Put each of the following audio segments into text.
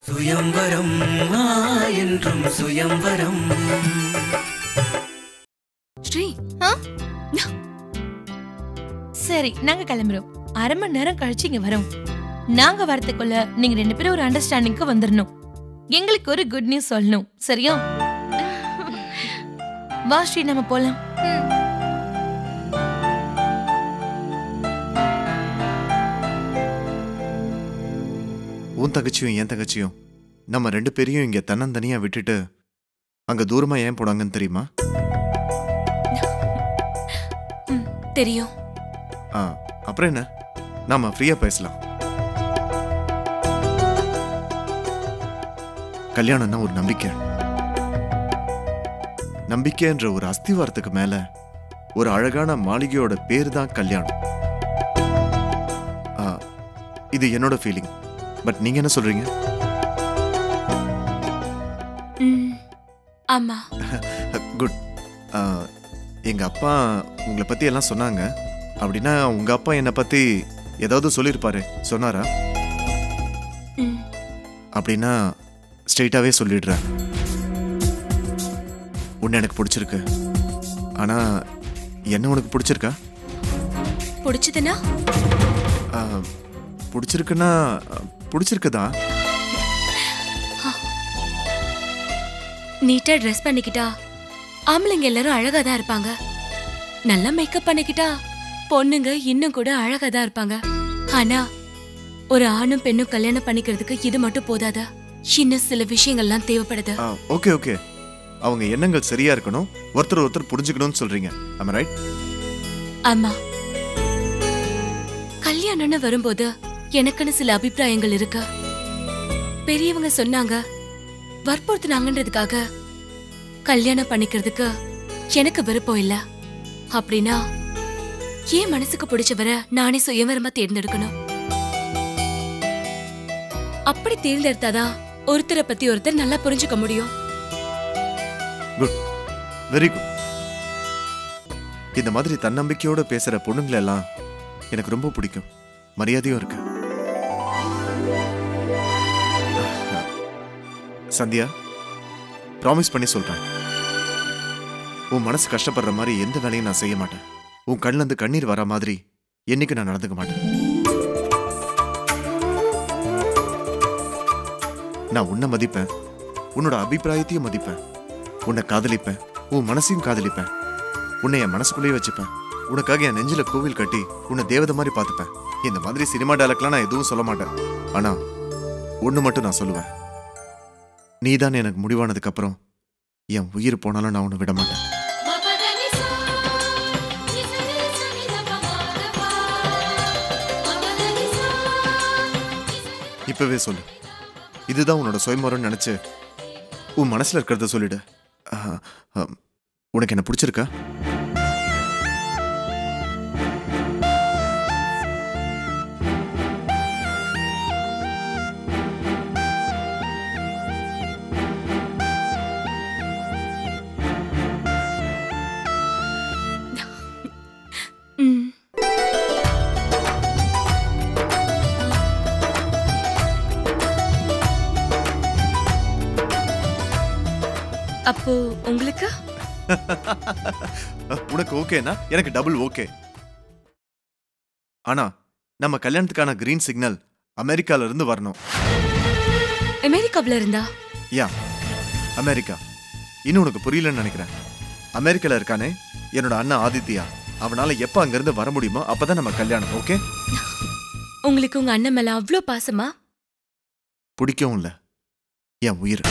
சுயம்வரம் என்றும் சுயம்வரம். ஸ்ரீ சரி, நாங்க கிளம்புறோம். அரை மணி நேரம் கழிச்சு இங்க வரோம். நாங்க வரதுக்குள்ள நீங்க 2 பேரும் ஒரு அண்டர்ஸ்டாண்டிங்க்கு வந்துடணும். எங்களுக்கு ஒரு குட் நியூஸ் சொல்லணும், சரியா? வா ஸ்ரீ, நம்ம போலாம். உன் தங்கச்சியும் என் தங்கச்சியும் நம்ம 2 பேரையும் இங்க தன்னந்தனியா விட்டுட்டு அங்க தூரமா ஏன் போனாங்கன்னு தெரியுமா? தெரியும். அப்புறம் என்ன, நாம ஃப்ரீயா பேசலாம். கல்யாணம்னா ஒரு நம்பிக்கை. நம்பிக்கைன்ற ஒரு அஸ்திவாரத்துக்கு மேல ஒரு அழகான மாளிகையோட பேரு தான் கல்யாணம். இது என்னோட ஃபீலிங். பட் நீங்க என்ன சொல்றீங்க? ஆமா. குட். எங்க அப்பா உங்களை பத்தி எல்லாம் சொன்னாங்க. அப்படின்னா உங்க அப்பா என்னை பத்தி ஏதாவது சொல்லியிருப்பாரு, சொன்னாரா? அப்படின்னா ஸ்ட்ரெயிட்டாவே சொல்லிடுறேன். உன்னை எனக்கு பிடிச்சிருக்கு. ஆனா என்ன உனக்கு பிடிச்சிருக்கா? பிடிச்சதுன்னா பிடிச்சிருக்குன்னா பிடிச்சிருக்குதா? நீட்டா ட்ரெஸ் பண்ணிக்கிட்டா ஆம்பளைங்க எல்லாரும் அழகா தான் இருப்பாங்க. நல்லா மேக்கப் பண்ணிக்கிட்டா பொண்ணுங்க இன்னும் கூட அழகா தான் இருப்பாங்க. ஆனா ஒரு ஆணும் பெண்ணும் கல்யாணம் பண்ணிக்கிறதுக்கு இது மட்டும் போதாதா? இன்னும் சில விஷயங்கள்லாம் தேவைப்படுது. ஓகே ஓகே, அவங்க எண்ணங்கள் சரியா இருக்கணும், ஒருத்தர் புரிஞ்சுக்கணும்னு சொல்றீங்க. am I right? ஆமா. கல்யாணம்னு வரும்போது எனக்குன்னு சில அபிப்பிராயங்கள் இருக்கு. பெரியவங்க சொன்னாங்க, வற்புறுத்தினாங்கன்றதுக்காக கல்யாணம் பண்ணிக்கிறதுக்கு எனக்கு விருப்பம் இல்ல. அப்படின்னா என் மனசுக்கு பிடிச்சவரை நானே சுயவரமா தேர்ந்தெடுக்கணும். அப்படி தேர்ந்தெடுத்தாதான் ஒருத்தரை பத்தி ஒருத்தர் நல்லா புரிஞ்சுக்க முடியும். Good, very good. இந்த மாதிரி தன்னம்பிக்கையோட பேசுற பொண்ணுங்களை எல்லாம் எனக்கு ரொம்ப பிடிக்கும், மரியாதையும் இருக்கு. சந்தியா, ப்ராமிஸ் பண்ணி சொல்றேன், உன் மனசு கஷ்டப்படுற மாதிரி எந்த வேலையும் நான் செய்ய மாட்டேன். உன் கண்ணுல இருந்து கண்ணீர் வர மாதிரி என்னைக்கு நான் நடந்துக்க மாட்டேன். நான் உன்னை மதிப்பேன், உன்னோட அபிப்பிராயத்தையும் மதிப்பேன், உன்னை காதலிப்பேன், உன் மனசையும் காதலிப்பேன், உன்னை என் மனசுக்குள்ளேயே வச்சுப்பேன். உனக்காக என் நெஞ்சில கோவில் கட்டி உன்னை தேவதை மாதிரி பார்த்துப்பேன். இந்த மாதிரி சினிமா டைலாக்லாம் நான் எதுவும் சொல்ல மாட்டேன். ஆனா ஒண்ணு மட்டும் நான் சொல்லுவேன், நீதான் எனக்கு முடிவானதுக்கு அப்புறம் என் உயிர் போனாலும் நான் உன்னை விட மாட்டேன். இப்பவே சொல்லு, இதுதான் உன்னோட சுயமரம் நினைச்சு உன் மனசுல இருக்கிறத சொல்லிடு. உனக்கு என்ன பிடிச்சிருக்கா? அப்போ உங்களுக்கு? உனக்கு ஓகேனா எனக்கு டபுள் ஓகே. ஆனா நம்ம கல்யாணத்துக்கான கிரீன் சிக்னல் அமெரிக்கால இருந்து வரணும். அமெரிக்காவுல இருந்தா? யா, அமெரிக்கா. இன்னும் உனக்கு புரியலன்னு நினைக்கிறேன். அமெரிக்கால இருக்கானே என்னோட அண்ணன் ஆதித்யா, அவனால எப்ப அங்க இருந்து வர முடியுமோ அப்பதான் நம்ம கல்யாணம். ஓகே? உங்களுக்கு உங்க அண்ணன் மேல அவ்வளோ பாசமா? பிடிக்கவும் இல்ல, என் உயிர்.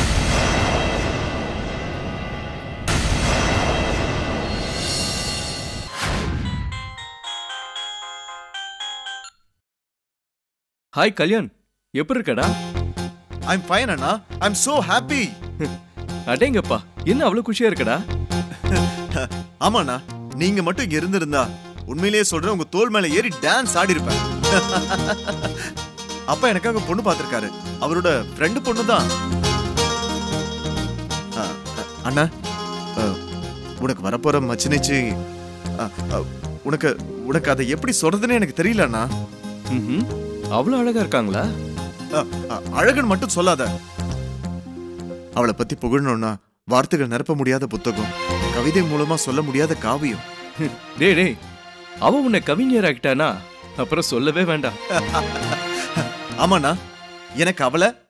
ஹாய் கல்யாண், எப்படி இருக்கடா? I'm fine Anna. I'm so happy. அடேங்கப்பா, என்ன அவ்வளவு குஷியா இருக்கடா? ஆமாண்ணா, நீங்க மட்டும் இங்க இருந்திருந்தா உண்மையிலேயே சொல்றேன், உங்க தோள் மேல ஏறி டான்ஸ் ஆடி இருப்பேன். அப்பா எனக்காக பொண்ணு பார்த்திருக்காரு, அவரோட ஃப்ரெண்டு பொண்ணு தான். அண்ணா, உனக்கு வரப்போற மச்சினிச்சு உனக்கு அதை எப்படி சொல்றதுன்னு எனக்கு தெரியல அண்ணா. அவ்வளவு அழகா இருக்காங்களா? அழகுன்னு மட்டும் சொல்லாத. அவளை பத்தி புகழணும்னா வார்த்தைகள் நிரப்ப முடியாத புத்தகம், கவிதை மூலமா சொல்ல முடியாத காவியம். டேய் டேய், அவ உன்னை கவிஞர் ஆகிட்டானா அப்புறம் சொல்லவே வேண்டாம். ஆமாண்ணா, எனக்கு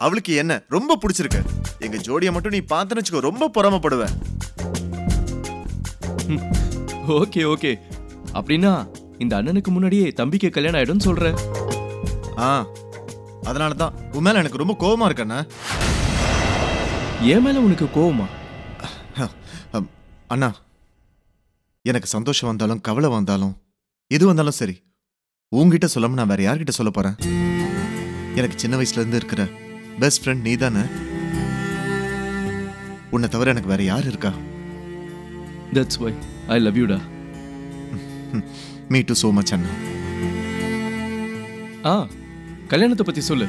அவளுக்கு என்ன ரொம்ப பிடிச்சிருக்கு. எங்க ஜோடியை மட்டும் நீ பார்த்தன்னு வச்சுக்கோ, ரொம்ப பொறாமப்படுவ. ஓகே ஓகே, அப்படின்னா இந்த அண்ணனுக்கு முன்னாடியே தம்பிக்கு கல்யாணம் ஆயிடும்னு சொல்ற. அதனாலதான் உன் மேல எனக்கு ரொம்ப கோபமா இருக்கண்ணா. என் மேல உனக்கு கோவமா? அண்ணா, எனக்கு சந்தோஷம் வந்தாலும் கவலை வந்தாலும் எது வந்தாலும் சரி, உங்ககிட்ட சொல்லாம நான் வேற யார்கிட்ட சொல்ல போறேன்? எனக்கு சின்ன வயசுல இருந்து இருக்கிற பெஸ்ட் ஃப்ரெண்ட் நீ தானே. உன்னை தவிர எனக்கு வேற யார் இருக்கா? That's why I love you டா. Me too so much அண்ணா. கல்யாணத்தை பத்தி சொல்லு.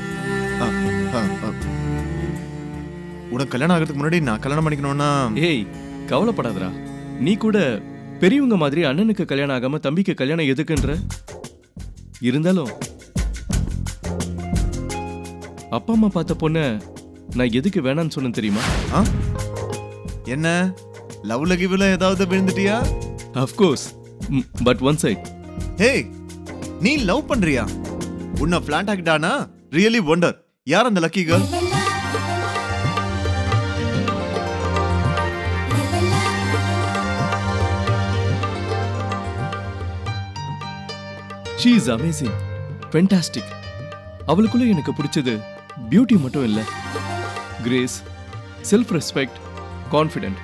உனக்கு கல்யாணம் ஆகிறதுக்கு முன்னாடி நான் கல்யாணம் பண்ணிக்கணும்னா? ஏய், கவலைப்படாதடா. நீ கூட பெரியவங்க மாதிரி அண்ணனுக்கு கல்யாணம் ஆகாம தம்பிக்கு கல்யாணம் எதுக்குன்ற? இருந்தாலும் அப்பா அம்மா பார்த்த பொண்ண நான் எதுக்கு வேணான்னு சொன்னேன் தெரியுமா? என்ன லவ்ல கிவ்ல ஏதாவது விழுந்துட்டியா? Of course, but one side. Hey, நீ லவ் பண்றியா? உன்னை பிளான்ட் ஆகிட்டானா? Really wonder. யார் அந்த lucky girl? She is amazing, fantastic. அவளுக்குள்ள எனக்கு பிடிச்சது பியூட்டி மட்டும் இல்ல, grace, self respect, confident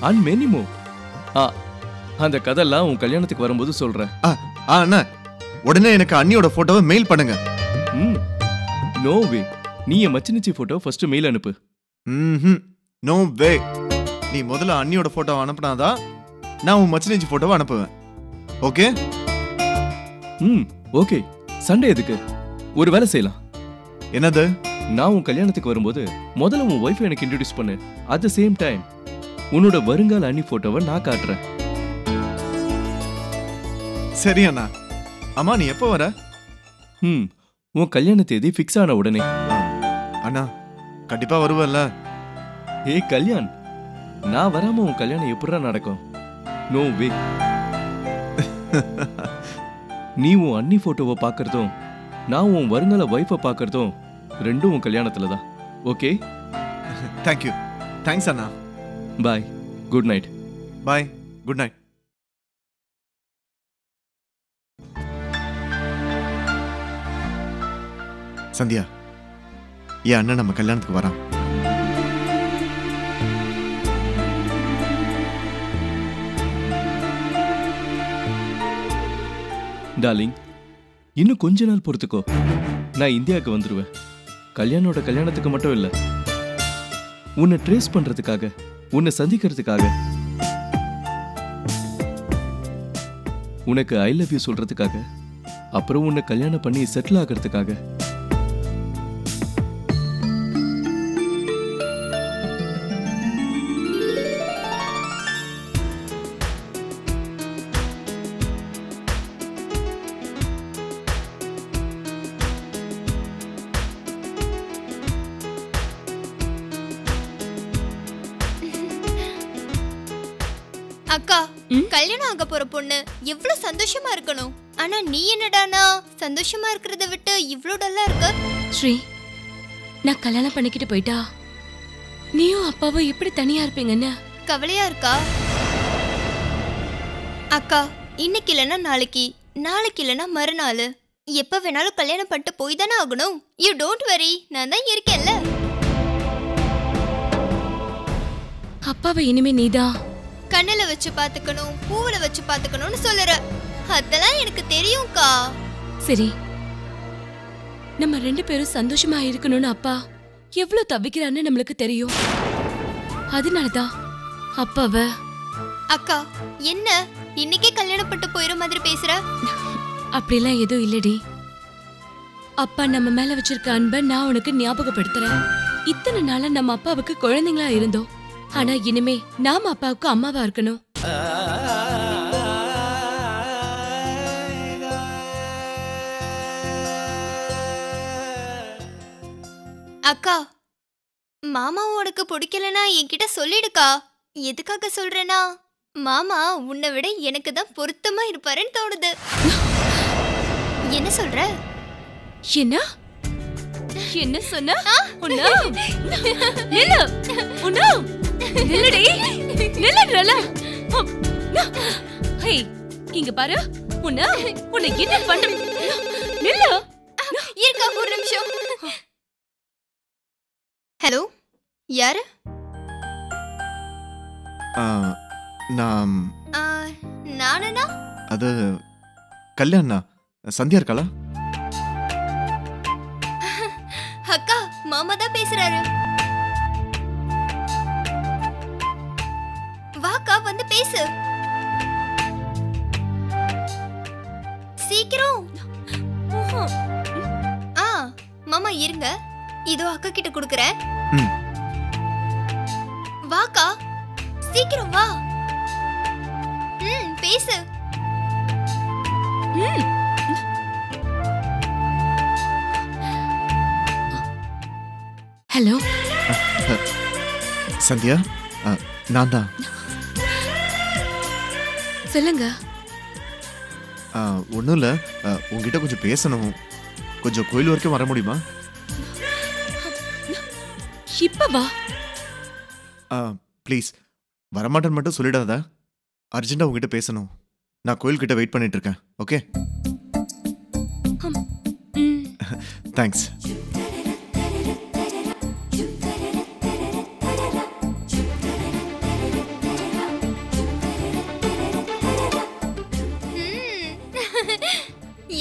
and many more. அந்த கதையெல்லாம் உன் கல்யாணத்துக்கு வரும்போது சொல்றேன். அண்ணா, உடனே எனக்கு அண்ணியோட போட்டோவை மெயில் பண்ணுங்க. No way. நீ என் மச்சினிச்சி போட்டோ ஃபர்ஸ்ட் மெயில் அனுப்பு. No way. நீ முதல்ல அண்ணியோட போட்டோவை அனுப்புனாதான் நான் உன் மச்சினிச்சி போட்டோவை அனுப்புவேன். ஓகே? ஓகே. சண்டே எதுக்கு? ஒரு வேலை செய்யலாம். என்னது? நான் உன் கல்யாணத்துக்கு வரும்போது முதல்ல உன் ஒய்ஃபை எனக்கு இன்ட்ரோடியூஸ் பண்ணு. அட் த சேம் டைம் உன்னோட வருங்கால அண்ணி போட்டோவை நான் காட்டுறேன். சரி அண்ணா. அம்மா, நீ எப்போ வர? உன் கல்யாண தேதி ஃபிக்ஸ் ஆன உடனே. அண்ணா, கண்டிப்பா வருவல்ல? ஏய் கல்யாண், நான் வராம உன் கல்யாணம் எப்படிடா நடக்கும்? No way. நீ உன் அண்ணி போட்டோவை பார்க்கறதும் நான் உன் வருங்கால வைஃபை பார்க்கறதும் ரெண்டும் உன் கல்யாணத்துல தான். ஓகே? தேங்க்யூ. தேங்க்ஸ் அண்ணா. Bye. Good night. Bye. Good night. Sandhya, என் அண்ணன் நம்ம கல்யாணத்துக்கு வரான். டார்லிங், இன்னும் கொஞ்ச நாள் பொறுத்துக்கோ. நான் இந்தியாவுக்கு வந்துருவேன். கல்யாணத்துக்கு மட்டும் இல்ல, உன்னை ட்ரேஸ் பண்றதுக்காக, உன்னை சந்திக்கிறதுக்காக, உனக்கு ஐ லவ் யூ சொல்றதுக்காக, அப்புறம் உன்னை கல்யாணம் பண்ணி செட்டில் ஆகிறதுக்காக. அக்கா, கல்யாணம் ஆக போற பொண்ணு எவ்வளவு சந்தோஷமா இருக்கணும். ஆனா நீ என்னடானா சந்தோஷமா இருக்கிறத விட்டு இவ்ளோ டல்லா இருக்க. ஸ்ரீ, நான் கல்யாணம் பண்ணிக்கிட்டு போயிட்டா நீயும் அப்பாவும் எப்படி தனியா இருப்பீங்கன்னு கவலையா இருக்கா? அக்கா, இன்னைக்கு இல்லைன்னா நாளைக்கு, நாளைக்கு இல்லைன்னா மறுநாள், எப்ப வேணாலும் கல்யாணம் பண்ணிட்டு போய் தானே ஆகணும். யூ டோன்ட் வரி, நான் தான் இருக்கேன்ல. அப்பாவை இனிமே நீதான் கண்ணுல வச்சு பாத்துக்கணும், பூவுல வச்சு பாத்துக்கணும்னு சொல்லுற. அதெல்லாம் எனக்கு தெரியும்க்கா. சரி, நம்ம 2 பேரும் சந்தோஷமா இருக்கணும்னு அப்பா எவ்வளவு தவிக்கிறான்னு நம்மளுக்கு தெரியும். அதனாலதான் அப்பாவ. அக்கா, என்ன இன்னைக்கே கல்யாணம் பட்டு போயிற மாதிரி பேசுற? அப்படிலாம் எதுவும் இல்லடி. அப்பா நம்ம மேல வச்சிருக்க அன்பை நான் உனக்கு ஞாபகப்படுத்துறேன். இத்தனை நாளா நம்ம அப்பாவுக்கு குழந்தைங்களா இருந்தோம். ஆனா இனிமே நாம அப்பாவுக்கு அம்மாவா இருக்கணும். அக்கா, மாமா உனக்கு பிடிக்கலனா என்கிட்ட சொல்லிடுக்கா. எதுக்காக சொல்றேன்னா, மாமா உன்னை விட எனக்கு தான் பொருத்தமா இருப்பாருன்னு தோணுது. என்ன சொல்ற? என்ன என்ன சொன்ன? உன்னா நில்லு, உன்னா நில்லுடி, நில்லுன்றல. ஹே, இங்க பாரு, உன்னை என்ன பண்ண? நில்லு. இருக்கா ஒரு நிமிஷம். ஹலோ, யாரு? நானா? அது கல்யாணா. சந்தியா இருக்காளா? அக்கா, மாமா தான் பேசுறாரு. வாக்கா, வந்து பேசு. சீக்கிரம். மாமா இருங்க, இதோ அக்கா கிட்ட குடுக்குறேன். வாக்கா, சீக்கிரம் வா. பேசு. ஹலோ சந்தியா, நான் தான். சொல்லுங்க. ஒன்றும் இல்லை, உங்ககிட்ட கொஞ்சம் பேசணும். கொஞ்சம் கோயில் வரைக்கும் வர முடியுமா? இப்ப வா. ப்ளீஸ், வரமாட்டேன்னு மட்டும் சொல்லிடாத. அர்ஜென்ட்டாக உங்ககிட்ட பேசணும். நான் கோயில்கிட்ட வெயிட் பண்ணிட்டு இருக்கேன். ஓகே? தேங்க்ஸ்.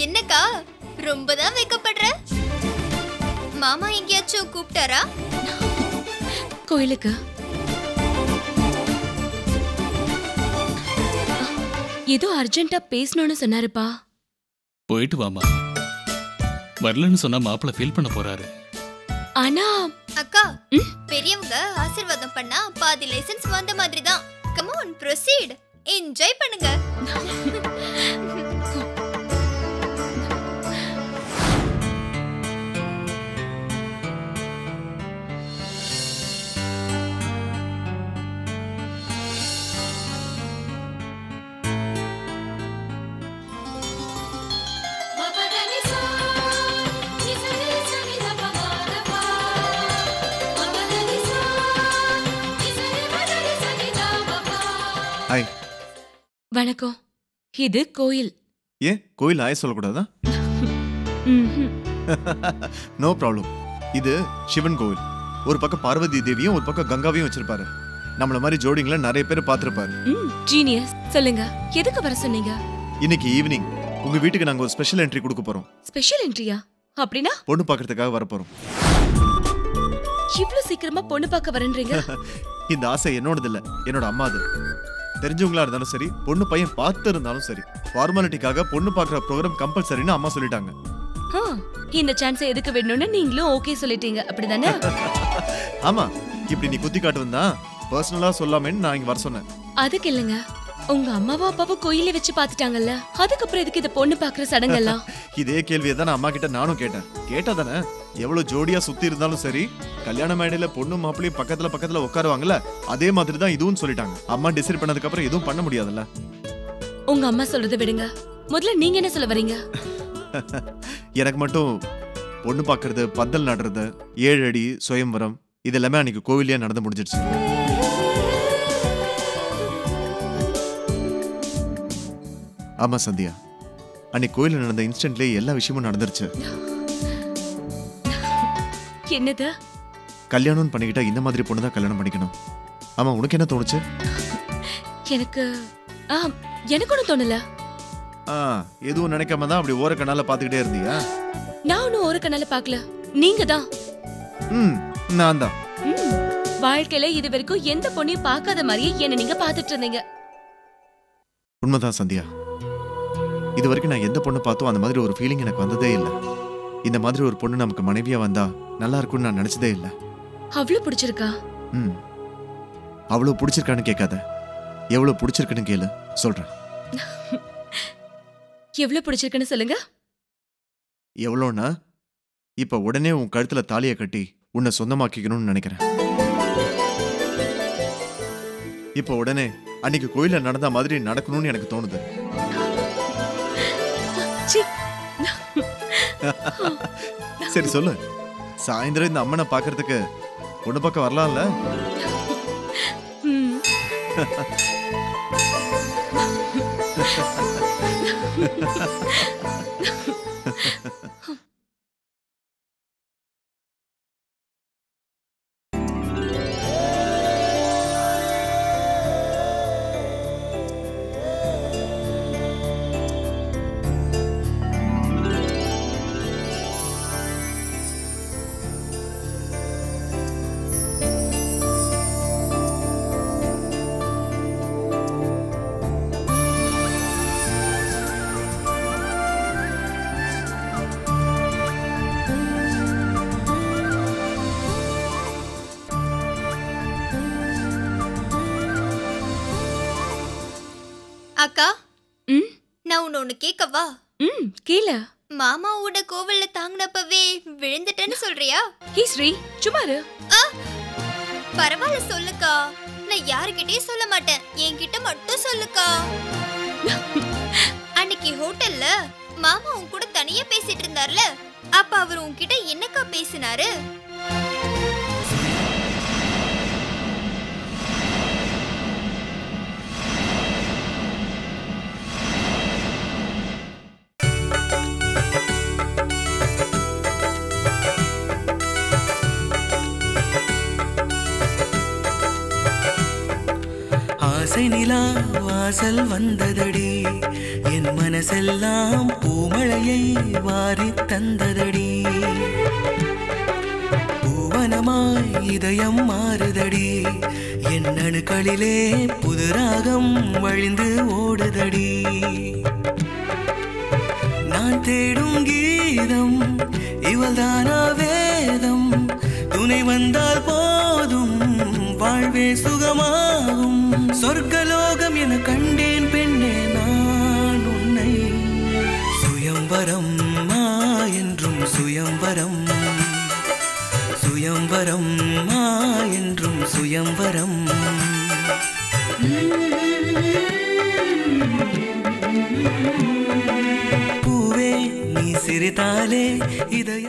என்னக்கா, ரொம்பதான் வெக்கப்படுற. மாமா எங்கேயாச்சும் கூப்பிட்டாரா? கோயிலுக்கு. ஏதோ அர்ஜென்ட்டா பேசணும்னு சொன்னாருப்பா. போயிட்டு வாமா. வரலன்னு சொன்னா மாப்பிள்ள ஃபீல் பண்ண போறாரு. ஆனா அக்கா, பெரியவங்க ஆசீர்வாதம் பண்ணா பாதி லைசென்ஸ் வந்த மாதிரி தான். Come on, proceed. என்ஜாய் பண்ணுங்க. ஹாய். வணக்கம். இது கோயில். ஏன் கோயில் ஆய சொல்லக்கூடாதா? No problem. இது சிவன் கோவில். ஒரு பக்கம் பார்வதி தேவியும் ஒரு பக்கம் கங்காவையும் வச்சிருப்பாரு. நம்மள மாதிரி ஜோடிங்களை நிறைய பேர் பார்த்திருப்பாரு. ஜீனியஸ். சொல்லுங்க, எதுக்கு வர சொன்னீங்க? இன்னைக்கு ஈவினிங் உங்க வீட்டுக்கு நாங்க ஒரு ஸ்பெஷல் என்ட்ரி கொடுக்க போறோம். ஸ்பெஷல் என்ட்ரியா? அப்படின்னா பொண்ணு பார்க்கறதுக்காக வர போறோம். இவ்ளோ சீக்கிரமா பொண்ணு பார்க்க வரன்றீங்க? இந்த ஆசை என்னோடது இல்ல, என்னோட அம்மாது. தெரிஞ்சவங்களா இருந்தாலும் சரி, பொண்ணு பையன் பார்த்து இருந்தாலும் சரி, ஃபார்மாலிட்டிக்காக பொண்ணு பார்க்குற ப்ரோக்ராம் கம்பல்சரின்னு அம்மா சொல்லிட்டாங்க. இந்த சான்ஸை எதுக்கு வேணும்னு நீங்களும் ஓகே சொல்லிட்டீங்க, அப்படிதானே? ஆமா, இப்படி நீ குத்தி காட்டு வந்தா பர்சனலா சொல்லாமேன்னு நான் இங்க வர சொன்னேன். அதுக்கு இல்லைங்க, உங்க அம்மாவும் அப்பாவும் கோயிலே வச்சு பாத்துட்டாங்கல்ல, அதுக்கப்புறம் எதுக்கு இந்த பொண்ணு பாக்குற சடங்கெல்லாம்? இதே கேள்வியை தான் நான் அம்மா கிட்ட நானும் கேட்டேன். கேட்டாதானே எவ்வளவு ஜோடியா சுத்தி இருந்தாலும் சரி, கல்யாண மேடையில பொண்ணு மாப்பிள்ளையும் பக்கத்துல பக்கத்துல உட்காருவாங்கல்ல, அதே மாதிரி தான் இதுவும் சொல்லிட்டாங்க. அம்மா டிசைட் பண்ணதுக்கு அப்புறம் எதுவும் பண்ண முடியாதுல்ல. உங்க அம்மா சொல்றதை விடுங்க, முதல்ல நீங்க என்ன சொல்ல வரீங்க? எனக்கு மட்டும் பொண்ணு பாக்குறது, பந்தல் நடுறது, 7 அடி சுயம்பரம், இதெல்லாமே அன்னைக்கு கோவிலே நடந்து முடிஞ்சிடுச்சு. ஆமா சந்தியா, அன்னைக்கு கோயில நடந்த இன்ஸ்டன்ட்லயே எல்லா விஷயமும் நடந்துருச்சு. என்னது? கல்யாணம் பண்ணிக்கிட்டா இந்த மாதிரி பொண்ணு தான் கல்யாணம் பண்ணிக்கணும். ஆமா, உனக்கு என்ன தோணுச்சு? எனக்கு எனக்கு ஒன்றும் தோணல. எதுவும் நினைக்காம தான் அப்படி ஓர கண்ணால பாத்துக்கிட்டே இருந்தியா? நான் ஒன்னும் ஓர கண்ணால பாக்கல, நீங்க தான். நான் தான். வாழ்க்கையில இது வரைக்கும் எந்த பொண்ணையும் பார்க்காத மாதிரியே என்ன நீங்க பாத்துட்டு இருந்தீங்க. உண்மைதான் சந்தியா, இது வரைக்கும் நான் எந்த பொண்ணு பார்த்தோம் அந்த மாதிரி ஒரு ஃபீலிங் எனக்கு வந்ததே இல்லை. இந்த மாதிரி ஒரு பொண்ணு நமக்கு மனைவியா வந்தா நல்லா இருக்கும்னு நான் நினைச்சதே இல்லை. அவ்வளவு பிடிச்சிருக்கா? அவ்வளவு பிடிச்சிருக்கான்னு கேட்காத, எவ்வளவு பிடிச்சிருக்குன்னு கேளு, சொல்றேன். எவ்வளவு பிடிச்சிருக்குன்னு சொல்லுங்க. எவ்வளோன்னா, இப்ப உடனே உன் கழுத்துல தாலியை கட்டி உன்னை சொந்தமாக்கிக்கணும்னு நினைக்கிறேன். இப்போ உடனே அன்னைக்கு கோயில்ல நடந்த மாதிரி நடக்கணும்னு எனக்கு தோணுது. சரி சொல்லு, சாயந்தரம் இந்த அம்மனை பாக்குறதுக்கு பொண்ணு பக்கம் வரலாம்ல? அக்கா, நான் ஒன்னு கேட்கவா? கீழ மாமாவோட கோவில்ல தாங்கினப்பவே விழுந்துட்டேன்னு சொல்றியா? ஸ்ரீ சும்மா இரு. பரவாயில்ல சொல்லுக்கா, நான் யாருக்கிட்டயும் சொல்ல மாட்டேன், என்கிட்ட மட்டும் சொல்லுக்கா. அன்னைக்கு ஹோட்டல்ல மாமா உன் கூட தனியா பேசிட்டு இருந்தார்ல, அப்ப அவர் உன்கிட்ட என்னக்கா பேசினாரு? ஆசை நிலா வாசல் வந்ததடி, என் மனசெல்லாம் பூமழையை வாரி தந்ததடி. பூவனமாய் இதயம் மாறுதடி, என் அணுக்களிலே புது ராகம் வழிந்து ஓடுதடி. நான் தேடும் கீதம் இவள்தானா வேதம், துணை வந்தால் போதும் வாழ்வே சுகமாகும். சொர்க்கலோகம் என கண்டேன் பெண்ணே நான் உன்னை. சுயம்வரம் என்றும் சுயம்வரம், சுயம்வரம் என்றும் சுயம்வரம். பூவே நீ சிரித்தாலே இதயம்